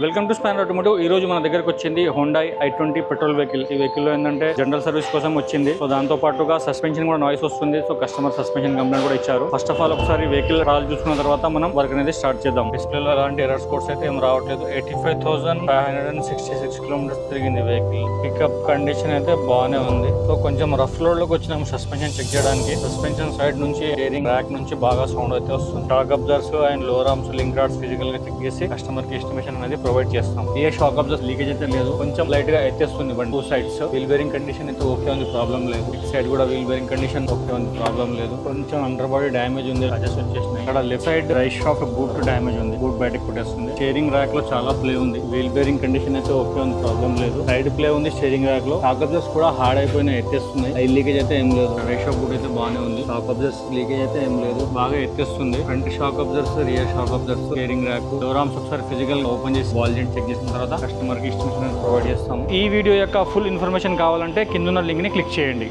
Welcome to span automotive. ఈ రోజు మన దగ్గరకు వచ్చింది హోండా i20 పెట్రోల్ వెహికల్. ఈ వెహికల్ లో ఏంటంటే జనరల్ సర్వీస్ కోసం వచ్చింది. సో దాంతో పాటుగా సస్పెన్షన్ కూడా నాయిస్ వస్తుంది. సో కస్టమర్ సస్పెన్షన్ కంప్లైంట్ కూడా ఇచ్చారు. ఫస్ట్ ఆఫ్ ఆల్ ఒకసారి వెహికల్ రాల్ చూసుకున్న తర్వాత మనం వర్క్ అనేది స్టార్ట్ చేద్దాం. డిస్ప్లే లో ఎలాంటి ఎర్రర్స్ కోడ్స్ అయితే ఏం రావట్లేదు. 85,566 కిలోమీటర్స్ తిరిగింది వెహికల్. పికప్ కండిషన్ అయితే బాగానే ఉంది. సో కొంచెం రఫ్ లోడ్ లోకి వచ్చినాం సస్పెన్షన్ చెక్ చేయడానికి. సస్పెన్షన్ సైడ్ నుంచి ఎయిరింగ్ ర్యాక్ నుంచి బాగా సౌండ్ అయితే వస్తుంది. Shock absorbers and lower arms link rods physical గా చెక్ చేసి కస్టమర్ కి ఎస్టిమేషన్ అనేది ప్రొవైడ్ చేస్తాం. ఏ షాక్ అబ్జర్వర్స్ లీకేజ్ అయితే లేదు. కొంచెం లైట్ గా ఎత్తేస్తుంది బండి. Two sides wheel bearing condition అయితే ఓకే ఉంది, ప్రాబ్లం లేదు. ఇటు సైడ్ కూడా వీల్ బేరింగ్ కండిషన్ ఓకే ఉంది, ప్రాబ్లం లేదు. కొంచెం అండర్ బాడీ డ్యామేజ్ ఉంది, అడ్జస్ట్ వచ్చేసినాయి. ఇక్కడ left side right shaft boot damage ఉంది, బూట్ బయటకు కొట్టేస్తుంది. స్టీరింగ్ ర్యాక్ లో చాలా ప్లే ఉంది. వీల్ బేరింగ్ కండిషన్ అయితే ఓకే ఉంది, ప్రాబ్లం లేదు. సైడ్ ప్లే ఉంది స్టీరింగ్ ర్యాక్ లో. షాక్ అబ్జర్వర్స్ కూడా హార్డ్ అయిపోయినా ఎత్తేస్తున్నాయి. ఐ లీకేజ్ అయితే ఏం లేదు. రైట్ షాఫ్ట్ బూట్ అయితే బాగానే ఉంది. షాక్ అబ్జర్వర్స్ లీకేజ్ అయితే ఏం లేదు, బాగా ఎత్తేస్తుంది. Front shock absorbers, rear shock absorbers, steering rack, door arms ఒకసారి ఫిజికల్ ఓపెన్ చేసి వాల్ జెంట్ చెక్ చేసిన తర్వాత కస్టమర్ కి ఇన్స్ట్రక్షన్ ప్రొవైడ్ చేస్తాం. ఈ వీడియో యొక్క ఫుల్ ఇన్ఫర్మేషన్ కావాలంటే కింద ఉన్న లింక్ ని క్లిక్ చేయండి.